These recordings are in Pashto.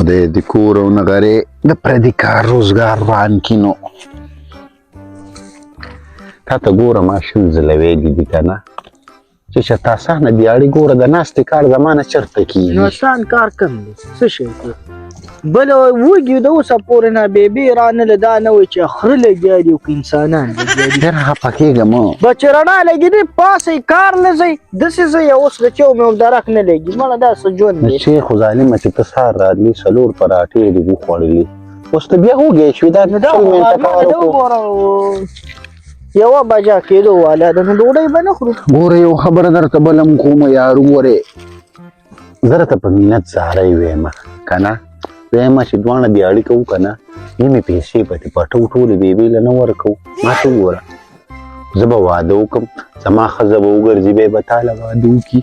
خدای دې کور او نغرې د پردي کار روزګار روان کړي نو تا ته ګوره ماشوم زه ویلي دي که نه چې چېرته اسانه دیاړي ګوره د ناستې کار زمانه چېرته نو کېږي اسان کار کم دی څه شی دی بل وږي د اوسه پورې نه بېبې رانله دا نه وایي چې خره لګیا دي او که انسانان لګیا دي ډېر خفه کېږم به چې رڼا لګي دی پاسئ کار نه ځئ داسې ځئ او اوس د چیو مې درک نه لګي مړه دا څه ژوند دی چې خو ظالمه چې ته سهار راتلې 4 پراټې دې وخوړلې اوس ته بیا وږی شوې دا 2 منټه کار وکړو یوه بجه کېدو والا ده نو ډوډۍ به نه خورو ګوره یو خبره درته بله م کومه یار وګورې زه راته په مینت زاری ویمه که نه ویمه چې دواړه دیاړي کوو که نه نیمې پیسې به دې پټو ټولې بېبې له نه ورکوو ما ته وګوره زه به واده وکړم زما ښځه به وګرځي بیا به تا له واده وکړي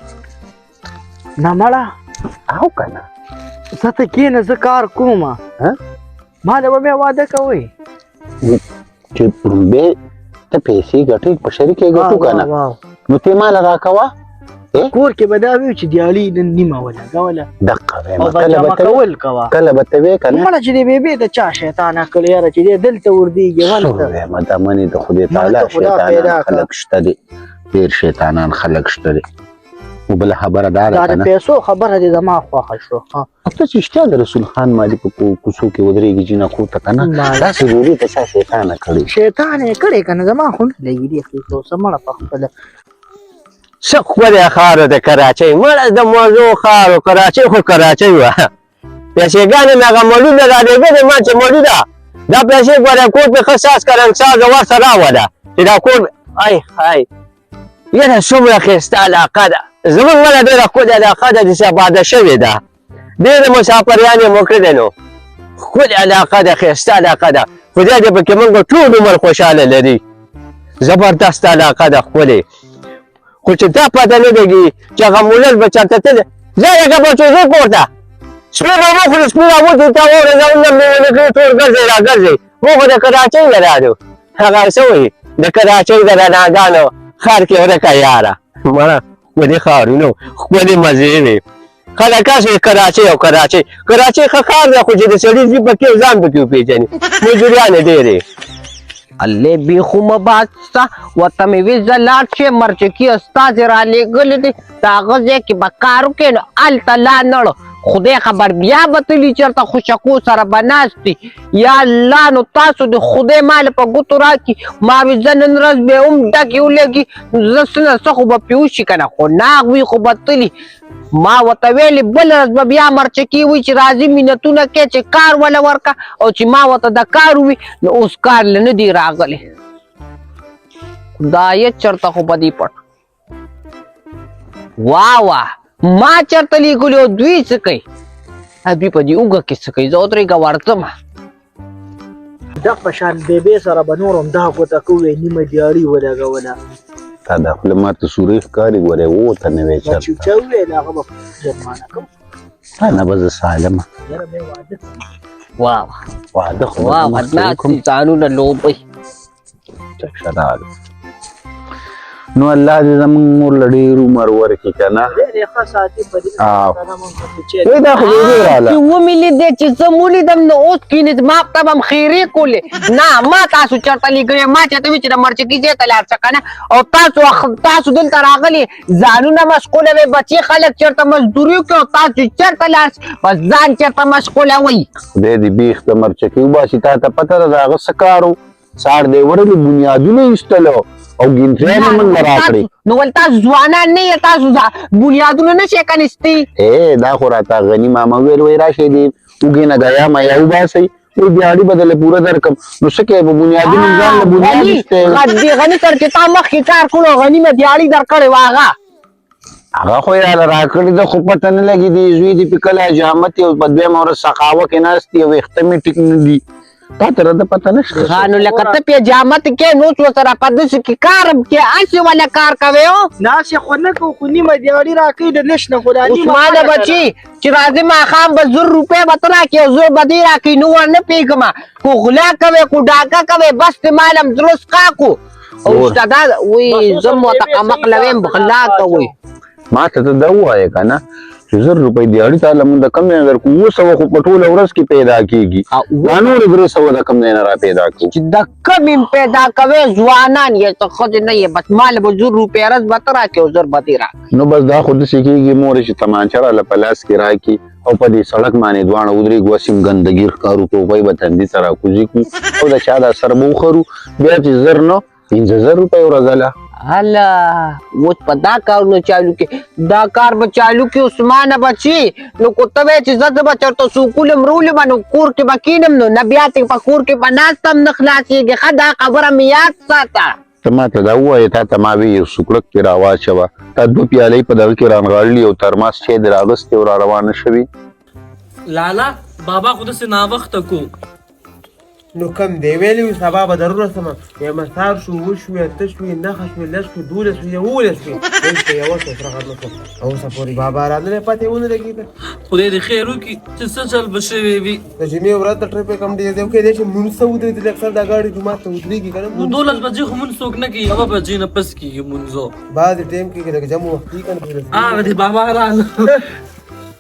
نه مړه او که نه زه ته کښېنه زه کار کوم ما له به بیا واده کوئ چې رومبې ته پیسې ګټې په شریکې ګټو که نه نو ته یې ماله راکوه کور کې به دا وي چې دیالي نیمه ولګوله دقه او به جمع کول کوه کله به ته وې که نه مړه چې د بېبې د چا شیطانه کړې یاره چې دی دلته ورځېږي ولته وایم دا منې د خدای تعالی شیطانان خلک شته دي ډېر شیطانان خلک شته دي خو بله خبره دا ده دا که د نه پیسو خبره دې زما خوښه شوه ته چې رښتیا د رسول خان مالي په کوڅو کې ودرېږي جینکو ته که نه داسې ډوډۍ ته چا شیطانه کړې شیطان یې کړی که نه زما خو نه لګي دې خو مړه په خپله څه ښکلی ښار د کراچۍ مړه د موضوع ښار و کراچۍ خو کراچۍ وه پیسېګانې مې هغه مړونه راډېږلې ما چې مړونه دا پیسې ګوره کور پې ښه ساز کرنګسازه ورته راوله چې دا کور ای های یاره څومره ښایسته علاقه ده زموږ مله ډېره ښکلې علاقه ده داسې آباده شوې ده ډېر مسافریان یې مو کړی نو ښکلې علاقه ده ښایسته علاقه ده خدای دې پکې موږ ټول عمر خوشحاله لري زبردست علاقه ده ښکلې خو چې دا پته نه لګي چې هغه مولل به چېرته تللی ځه لکه بچو ځو کور ته سپي به وخورو سپي راوځي ته وورځونه مې ونه کړي ټول ګرځئ راګرځئ موږ خو د کراچۍ نه راځو هغه څه وایي د کراچۍ د رڼاګانو ښار کې ورکه یاره مړه ښکلي ښارونه ښکلې مزې وې خلک هسې کراچۍ او کراچۍ کراچۍ ښه ښار دی خو چې د سړي ځي پکې او ځان پکې وپېژني مزدوریانې ډېرې الله بیخومه باسته ورته مې وې زه لاړ شې مرچکي استازې رالېږلې دي د هغه ځای کې به کار وکړې نو هلته لا نړ خدای خبر بیا به تلي چېرته خوشکو سره به ناست دي یا الله نو تاسو د خدای مال په ګوتو راکړي ما وې زه نن ورځ بیا هم ډکې ولګي زه څه نه څه خو به پرې وشي که نه خو ناغ وي خو به تلي ما ورته ویلې بله ورځ به بیا مرچکي وي چې راځي مینتونه کوې چې کار وله ورکړه او چې ما ورته د کار ووي نو اوس کار له نه دی راغلی خدایه چېرته خو به دې پټ واه واه ما چېرته لیکلي او دوی څه کوي دوی په دې اوږه کې څه کوي زه ودرېږه ورځمه دغه شان بېبې سره به نور هم دا ګوته کوې نیمه دیاري ولګوله تا دا خوله ماته سورۍ ښکاري ګورې ووته نه وی چېرته چې چا وویل هغه به جرمانه کوم تا نه به زه سالمه یاره مې واده واه واده خو به واه زه مخکې ناست وکړم. ځانونه لوبئ چک شرال نو الله دې زموږ مور له ډېر عمر ورکړي که نه ډېرې ښه ساتي په دې وایي دا خو بېبې راله چې ومې لیدې چې زه ولیدم نو اوس کښېنې ما ته به م خیرې کولې نه ما تاسو چېرته لیکلې ما چېرته وي چې د مرچکي ځای ته لاړ شه که نه او تاسو دلته راغلي ځانونه مشغولوئ بچې خلک چېرته مزدوري وکړي او تاسو چېرته لاړ شئ بس ځان چېرته مشغولوئ خدای دې بیخ د مرچکي وباسي تا ته پته ده د هغه څه کار و سهار دی وړلې بنیادونه یې ایستلو او ګینټیانې منډه راکړې نو ول تاسو ځوانان نه یې تاسو بنیادونه نه شئ کنیستی دا خو راته غني ماما ویل وایي راشئ دې اوږې نه ګیا میا وباسئ وایي دیاړي به درله پوره درکړم نو څه کوې په بنیادي نوم ځان له بنیاد ایستی غني سر چې تا مخکې کار کړو غني مې دیاړي درکړې وه هغه هغه خو یې راله راکړې ده خو پته نه لګي دي زوی دې پې کله حجامت یې او په دویمه ورځ سخاوه کې ناست دي او ویښته مې ټیک نه دي تا ته راته پته نشته ها نو لکه ته پې حجامت کې نو اوس ورسره په داسې کې کار کې هسې وله کار کوې او ناسې خو نه کوو خو نیمه دیاړي راکوي د لږ نه خو دا اوس ما د بچي چې راځي ماښام به 100 روپۍ به ته راکړې او 100 به دې راکوي نو ورنه پوهېږم کو غلا کوې کو ډاکه کوې بس دې مال هم زړه څښا کو او استاده وایي زه ورته کمقله ویم غلا کوئ ما ته ته دا ووایې که نه چې 1000 روپۍ دیاړي تعالی مونږ د کم نه درکو 200 خو په ټوله ورځ کې پیدا کیږي دا نور 300 د کم نه را پیدا کو چې د کم پیدا کوي ځوانان یې ته خود نه یې بس مال به 100 روپۍ ارز به ترا کې 1000 به تیرا نو بس دا خود سکیږي مور چې تمانچه را پلاس کې راکی او په دې سړک باندې دوانه ودري ګوسیم ګندګي ښکارو ټوپۍ به تندي سره کوزي کو او د چا دا سربو خرو بیا چې 1000 نو 5000 روپۍ ورځله الله اوس په دا کارونه چالو کې دا کار به چالو کې عثمانه بچي نو کوته چې زده به چرته سکول مرول باندې کور کې بکینم نو نبيات په کور کې بناستم نه خلاصيږي خدا خبره میاد ساته ته ماته دا وایې تا ته ما وی یو سوکړک کې راواچوه تا 2 پیالې په دغه کې رانغاړلي او ترماس چې د راغستې او را روانه شوي لالا بابا خود سے ناوخته کو نو کم دی ویلی سبا به ضرورت سم یا مسار شو وشو تشوي نخ شو لشو دوله شو یوله شو انت یو څه سره غلط او سپوري بابا را نه پاتې ونه لګیته خدای دې خیر وکړي چې څه چل بشوي وي د جمعې ورځ د ټریپ کم دی دیو کې دې چې مونږ سو د اکثر د گاډي جمعه ته ودرېږي کنه نو 12 بجې خو مونږ څوک نه کوي هغه بجې نه پس کیږي مونږ بعد ټیم کې د جمع وخت کنه دې بابا را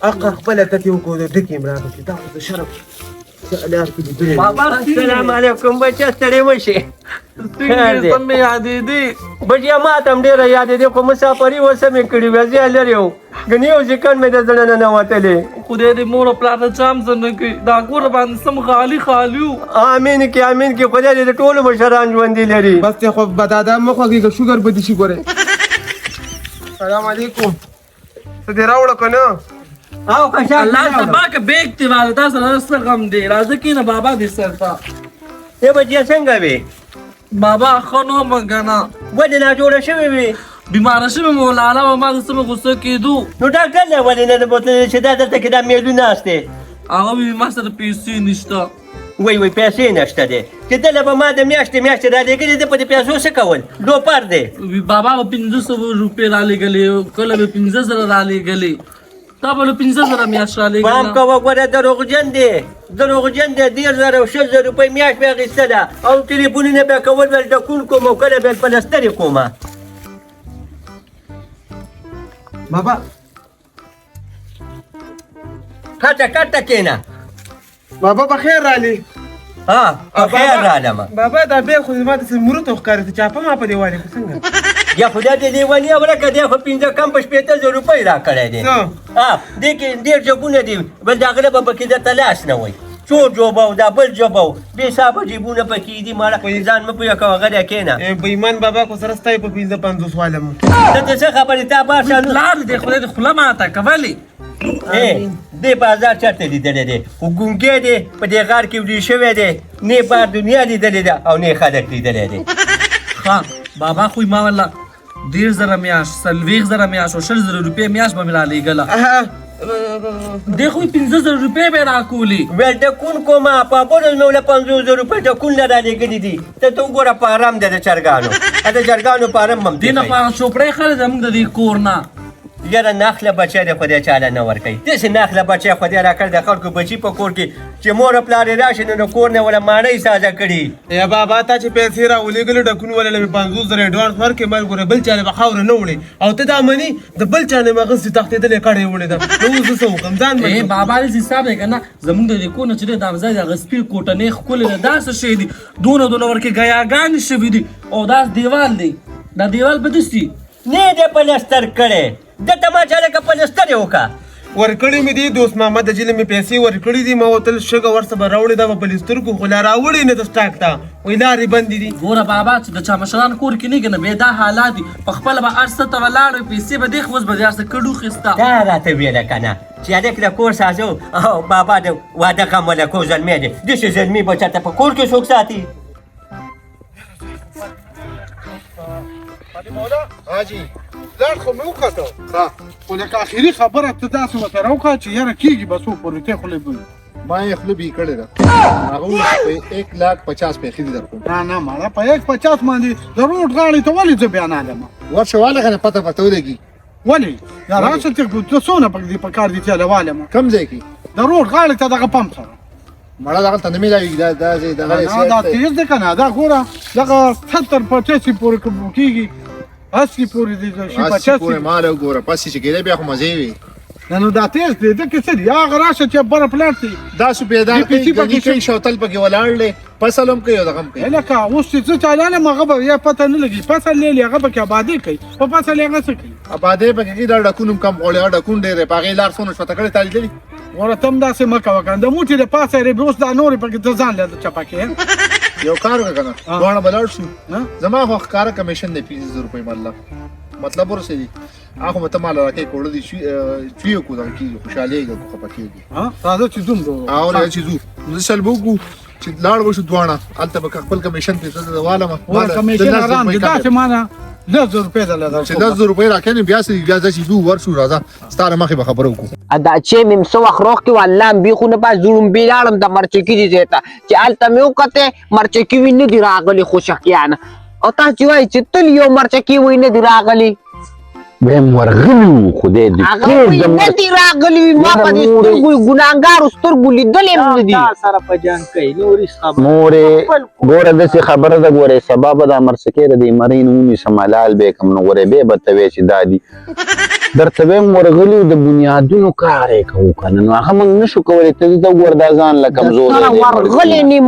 اقا خپل ته یو کو د ټکی مراد چې دا خو شرف بابا السلام علیکم بچا ستړي مشي څنګه سم یادې دي بچیا ما تم ډیره یادې دي خو مسافري وسه مې کړی وځي لريو غنیو ځکه مې د ځنه نه وتلې خدای دې مور پلار ته چام زنه کوي دا کور باندې سم خالی خالیو امين کې خدای دې ټول مشران ژوند لري بس ته خو بدادا مخه کې شوګر بدی شي ګوره سلام علیکم ته دې راوړ کنه او کښه الله تبارک بیگ تی والدا سره سره غم دی راځه کینه بابا دې سرتا ته بچیا څنګه وي بابا خنو مګنا ودې نه جوړ شوی وي بیمار شوی مولانا ما سم غوسه کېدو نو ډاکټر له ولې نه بوتل چې دا دلته کې دا میلو ناشته هغه ما سره پیسې نشته وای پیسې نشته دي چې دلته به ما د میاشتې را لګلې د په پیسو څه کول لو پر دی بابا 500 روپۍ را لګلې کله به 15000 را لګلې تا بل 15000 میاشت را لګلې پام کوه ګوره دروغجن دی 10000 او 6000 روپۍ میاشت به اخیستله او ټلیفونونه به کول ول د کون کوم او کله به پلسترې کومه بابا کټه کېنه بابا بخیر رالی ها خیر رالم بابا دا به خو ما د مرته ښکارې ته چاپه ما په دیواله کې څنګه یا خدای دې لیونی ورکه دی خو 15 کم په 15000 روپۍ را کړی دی دې کې ډېر جوبونه دي بل دا غله به پکې د تلاش نه وای څو جوبه او دا بل جوبه بې حسابه جیبونه پکې دي ماړه ځان مه پوهه کوه غلی کښېنه بېایمان بابا خو سره ستا یې په 550 والم ته ته څه خبرې تا باشه لار دې خدای دې خوله ماته کولې دې بازار چېرته لیدلی دی خو ګونګی دی په دې غار کې وډي شوی دی نه بار دنیا لیدلې ده او نه خلک لیدلی دی ها بابا خو ما والله 10000 میاشت 40000 میاشت او 6000 روپۍ میاشت به مې را لېږله دې خو 15000 روپۍ به راکولې ویل ټکون کومه په بل مې ول 50000 روپۍ ټکون نه را لېږلي دي ته وګوره په آرام دی د چرګانو د چرګانو په آرام هم دې نه په چوپړی خلک زموږ د دې کور نه یاره ناخله بچی دی خدای چاله نه ورکوي داسې ناخله بچی خدای راکړ د خلکو بچي په کور کې چې مور او پلار یې راشي نو کور نه وله ماڼۍ سازه کړي یا بابا تا چې پیسې راولېږلې ډکون ولې مې 50000 ایډوانس ورکړې مال ګوره بل چا نه به خاوره نه وړې او ته دا منې د بل چا نه مې هغسې تښتېدلې کډې وړې ده نو اوس زه څه وکړم ځان ای بابا دې حساب دی که نه زموږ د دې کور نه چې دی دا ځای د هغه سپین کوټنۍ ښکلې ده دا څه شی دي دونه ورکې ګیاګانې شوي دي او دا دیوال دی دا دیوال به داسې نه دی پلستر کړی دته ما چا لکه پلستر یې وکړه ورکړې مې دي دوست محمد د جیله مې پیسې ورکړې دي ما ورته شګه ورڅه به راوړې دا به پلسترکو خو لا راوړې نه د سټاک ته وایي لارې بندې دي ګوره بابا چې د چا مشران کور کې نه که نه بیا دا حالات دي په خپله به هر څه ته ولاړ وي پیسې به دې اوس به دې هر څه کډو خېسته دا راته ویله که نه چې هلک د کور سازو او بابا د واده غم ولکو زلمی دی داسې زلمي به چاته په کور کې څوک ساتي حاجي لاړ خو مې وکتو خو لکه اخري خبره ته داسې ورته راوکړه چې یاره کېږي بس وپورې ته خولې بوي ما یې خوله بې کړې ده هغه وویل چې 150,000 پیسې دې درکوم نه ماړه په 150 باندې د روډ غاړې ته ولې زه بیا نه علم ورشه واله کنه پته ولګي ولې یا راشه ته څونه په کار دي تیله والم کم ځای کې د روډ غاړې ته دغه پمپ سره مړه دغلته نه میلاوي دا تیز دی که نه دا ګوره دغه 70-85 پورې کېږي 80 پورې دي شي 80 پورې مال وګوره پسې چې کېدی بیا خو مزې وي نو دا تیز دی د کې څه دی هغه راشه چې بره پلاټ دی دا سو پیدا دې پیسې کوي پکې ګنې کوي شوتل پکې ولاړ لې فصل هم کوي او دغه هم کوي لکه اوس چې څه چالانه مغه به یا پته نه لګي فصل لې هغه به کې آبادی کوي په فصل هغه څه کوي اباده پکې کې دا ډکونم کم غوړې ډکون ډېرې پاغې لار سونه شوته کړې تالی دي ورته هم داسې مکه وکړه د موټي د پاسه ری اوس دا نور پکې ته ځان له چپکه یو کار وکړه دوه بلار شو ها؟ زما خو ښکارا کمیشن دی 500 روپۍ مطلب ورسې دي هغه مته مال راکې کوړه دي چوي کو دا کی خوشاله کو خپکیږي ها راځه چې دوم دو او نه چې زو زه سلبو کو چې لاړ وشو دوانه الته به خپل کمیشن په څه دواله ما ور کمیشن آرام دي دا چې معنا 10 روپے ده لږ چې 10 روپۍ راکې بیا سې بیا چې دو ورشو راځه ستاره مخې به خبرو کو ادا چې مم سو اخروخ کې والله بي خو نه با زړم بیلاړم د مرچکی دي زیته چې الته مې وکته مرچکی ویني دی راغلي خوشکیانه او تاسو وایي چې تل یو مرچکی ویني دی راغلي ویم ورغلو خدای دې هغه ویني دی راغلي ما په دې سترګو ګناګار سترګو لیدلې نه دي دا سره په جان کوي نورې خبر مورې ګوره داسې خبره ده ګوره سبا به دا مرسکې د مرین ونی سمالال به کوم نو ګوره به ته وې چې دادی درته ویم ورغلو د بنیادونو کار یې کوو کنه نو هغه موږ نشو کولی ته دا ګور دا ځان له کمزوري دی ورغلي نه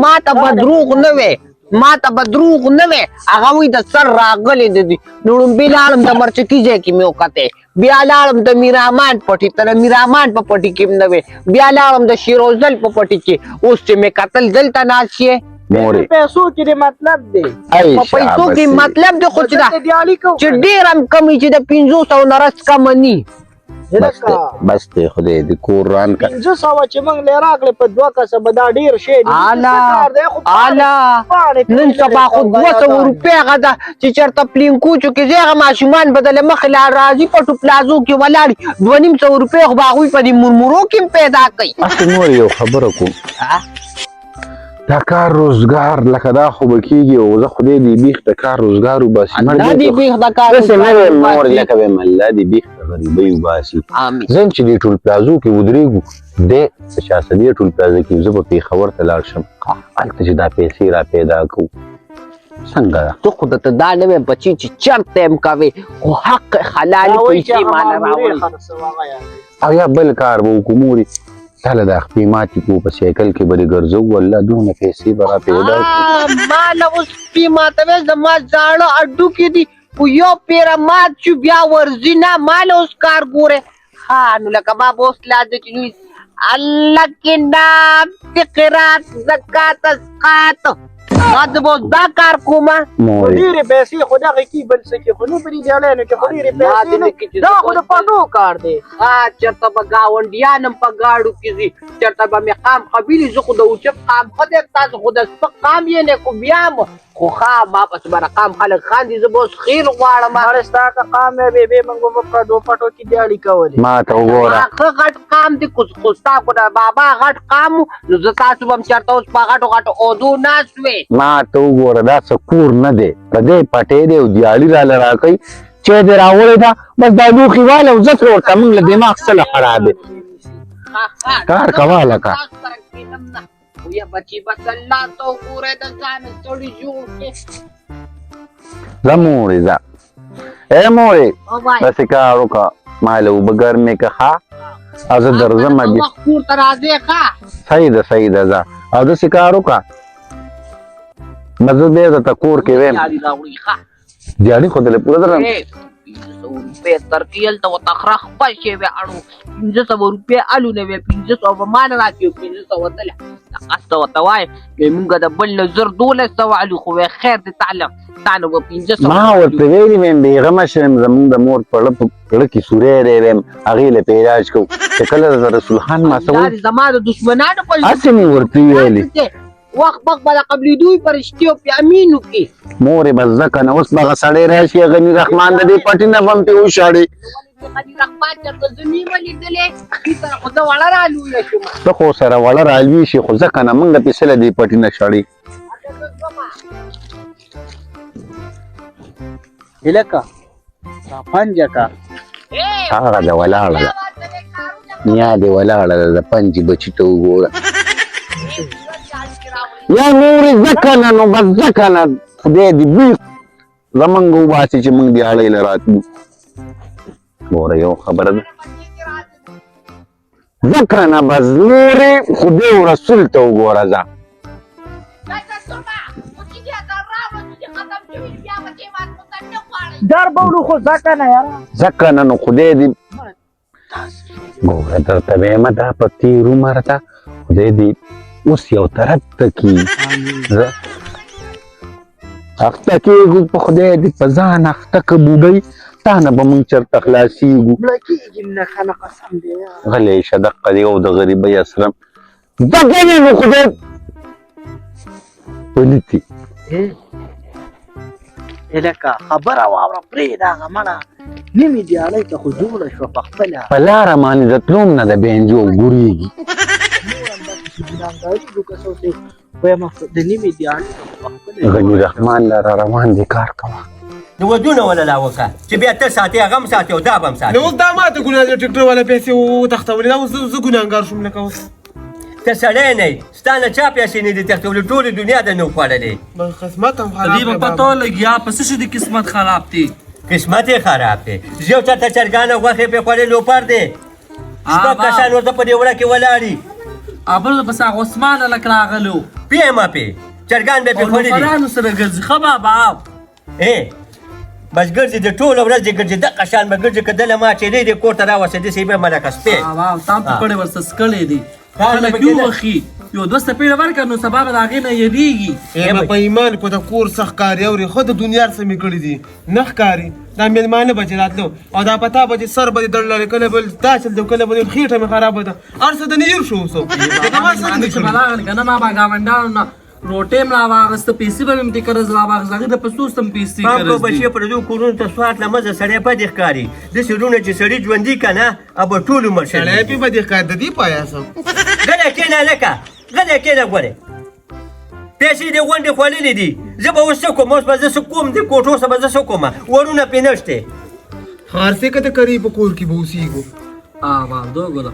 ما ته بدروغ نه وي هغه وي د سر راغلي دي نو بیلالم د مرچکی ځای کې مې وکته بیا لاړم د میرامان پټي تر میرامان په پټي کې نه وي بیا لاړم د شیروزل په پټي کې اوس چې مې قتل دلته ناشې مورې پیسو کې مطلب دی ای په پیسو کې شاباسي. مطلب د خو چې دا دیالي کو چې ډیر هم کمی چې د 500 نرس کم ني بس ته خدای دې قرآن کا 500 چې موږ لراغله په 2 کسه به دا ډیر شي اعلی نن سبا خو 200 روپیا غدا چې چرته پلینکو چې زیغه ماشومان بدل مخ لا راځي پټو پلازو کې ولاړ 200 روپیا خو باغوي په دې مرمرو کې پیدا کوي اصل مور یو خبره کوم دا کار روزګار لکه دا خو به کېږي او زه خدای دې بیخ د کار روزګار وباسي الله دې بیخ د کار داسې نه ویم مور لکه ویم الله دې بیخ د غریبۍ وباسي امين زه چې دې ټول پلازو کې ودرېږو دی شاسدي ټول پلازه کې زه به پېښور ته لاړ شم هلته چې دا پیسې را پیدا کوو څنګه ده تو خود ته دا نه بچی چې چرته هم کوي خو حق حلال پیسې مال راوړي او یا بل کار به وکړو مورې تاله دا خپې ماتې کړو په سایکل کې به دې ګرځو والله دونه پیسې به را پیدا کړو ما له اوس پی ماته زما زاړه اډو کې دي خو یو پیره مات شو بیا ورځي نه ما له اوس کار ګوره ها نو لکه ما به اوس لاده چې لوی الله کې نام فقرات زکات اسقات ما د اوس دا کار کومه مورې ډېرې پیسې خو دغه کې بل څه کې خو نه پرې دیالانو کې خو ډېرې پیسې نه دا خو د پټو کار دی ها چرته به ګاونډیان هم په گاډو کې ځي چرته به مې قام قبیلې زه خو د اوچت قام خدای تاسو خو د سپک قام یې نه کو بیا مو خو ما پس به قام خلک خاندي زه به اوس خیر غواړم مړ ستا که قام یې بې موږ به په پردو پټو کې دیالې کولې ما ته وګوره ښه غټ قام دی خو ستا خو د بابا غټ قام و نو زه تاسو به هم چېرته اوس په غټو غټو عهدو ناست وې ما ته وګوره دا څه کور نه دی په دې پټې دی او دیالي راله راکوي چې دې راوړې ده بس دا لوښي واله او زه ترې ورته موږ له دماغ سله خراب دی کار کوه لکه یا بچی بس الله تو ګوره د ځان سړي جوړ کې ځه مورې ځه ای مورې او وای داسې کار وکړه ما له اوبه ګرمې که ښه او زه درځم بیا وخت کور ته راځې ښه صحیح ده ځه او داسې کار وکړه بس زه بیا درته کور کې ویم دیالي راوړي ښه دیالي خو دلې پوره درم 500 روپے ترکیل ته وتخرخ پښې و اړو 500 روپے الو نه 500 به مان راکیو 500 وتله قصته وتوای موږ د بل نظر 1200 الو خو خیر دې تعالی تانو به 500 ما ورته ویلي ویم بېغمه شم زمونږ د مور په زړه کې سوری دی ویم هغې له په علاج کوو چې کله د رسول خان ما څه وایي زما د دشمنانو په هسې مې ورته ویلي وخت به د قبلېدوی په رښتیو په امینو کې مورې بس ځکه نه اوس به هغه سړی راشي غني رحمان د دې پټي نه به هم پې وشاړې غني رحمان چېرته زه مې ولیدلې دې سره خو زه وړه رالویه شوم ته خو سره وړه رالوي شي خو ځکه نه موږ پسې له دې پټي نه شړې هلکه پنجه کا هغه ده ولاړه ده نیا دې ولاړه ده د پنجې بچي ته وګوره یا مورې ځکه نه نو بس ځکه نه خدای دې بیخ زمونږ وباسي چې موږ دې اړۍ له راتلو ګوره یو خبره ده ځکه نه بس نورې خدای او رسول ته وګوره ځه در بولو خو ځکه نه یاره ځکه نه نو خدای دې ګوره درته وایم دا په تېر عمر ته خدای دې اوس یو طرف ته کي زه اخته کېږو په خدای دې په ځان اخته که بوډۍ تا نه به مونږ چېرته خلاصېږو مړه کېږم نه که نه قسم دی یاره غلی شه دقه دی او د غریبۍ اسلم دغه دی نو خدای پلیتي لکه خبره واوره پرېږده هغه مړه نیمې دیاړۍ ته خو جوړه شوه په خپله په لاره باندې د تلوم نه د بینجو ګورېږي نور همداسې ګناهګاري وکړو که څه وسې وایم د نیمې دیاړۍ ته خو په خپله غني رحمان لره روان دي کار کوه نو ودونه ولا لا وکړه چې بیا ته ساتې هغه هم ساتې او دا به هم ساتې نو اوس دا ماته ګناه دي ټکټر والا پیسې وتښتولې دا اوس زه ګناهګار شوم لکه اوس ته سړی نه یې ستا نه چا پیسې نه دي تښتولې ټولې دنیا د نه وخوړلې قسمت هم دې خراب به پته ولګي په څه شي د قسمت خراب دی قسمت یې خراب دی زه یو چېرته چرګان او غوښې پرې خوړې لوپر دی شپږ کسان ورته په دې وړه کې ولاړي بل بس هغه عثمان هلک راغلو پیمه پې چرګان به پرې خوړي دي فرانو سره ګرځي ښه بابا بس ګرځي د ټوله ورځ دې ګرځي دغه شان به ګرځي که دله ما چې دی دې کور ته راوسې داسې به ملکه سپې تا په پړې ورته سکلی دی خلک یووښي یو دوه څپېړه ورکړه نو سبا به د هغې نه یېرېږي په ایمان کو د کور څه ښکاري اورې خو د دنیا څه مې کړي دي نه ښکاري دا مېلمانه به چې راتلو او دا پتا به چې سر به دې دړلې کله به دا چل دی کله به دې خېټه مې خرابه ده هر څه د نه هېر شو اوس چې بلاغل که نه ما به ګاونډیانو نه روټۍ م راواغسته پیسې به مې ورته قرض راواغسته هغې د په څو سم پیسې پام کوه قرض دي بچې پردو کورونو ته سوات له مزه سړی بدې ښکاري داسې وروڼه چې سړي ژوندي که نه او به ټول عمر سړی پې به دې ښکار د دې پایاسم غلی کښېنه هلکه غلی کښېنه ګورې پیسې دې غونډې خوړلې دي زه به اوس څه کوم اوس به زه څه کوم دې کوټو څه به زه څه کومه ورونه پرې نشته خارسې که ته کرې په کور کې به اوسېږو دو ګوره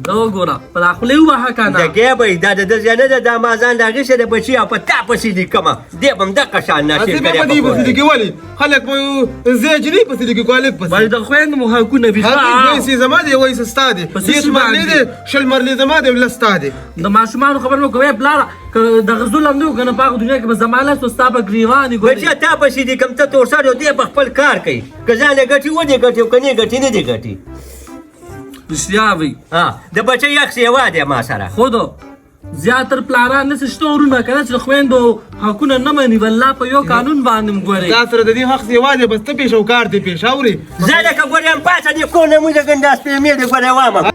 دو ګوره په دا خولې ووهه که نه دګې به دا د ده زیه نه ده دا مازان د هغې سره د بچي او په تا پسې دي کومه دې به هم دغه شان ناشې هسې به په دې پسې لګي ولې خلک به زه جنۍ پسې لګي که هلک پسې وایي د خویندو مو حقونه وایسې زما دی وایسې ستا دی دېرش مرلې دی شل مرلې زما دی لس ستا دی د ماشومانو خبر مو کوې پلاره که دغه ظلم نه و که نه په هغه دنیا کې به زما لاس و ستا به ګرېوانې ګورې بچیه تا پسې دي کوم ته تورسر یو دی به خپل کار کوي که ځان یې ګټي ودې ګټي او که نه ګټي نه دې ګټي رښتیا وایي د بچی یخ سیوا دی ما سره خودو زیاتر پلاران داسې شته ورونه که نه چې د خویندو حقونه نه مني والله په یو قانون باندې م ګورئ دا سره د دې حق سیوا دی بس ته پېښ او کار دې پېښ اورې زه لکه ګورې یم پاڅه دې کور نه موږ د ګنداس پېمې دې ګورې وامه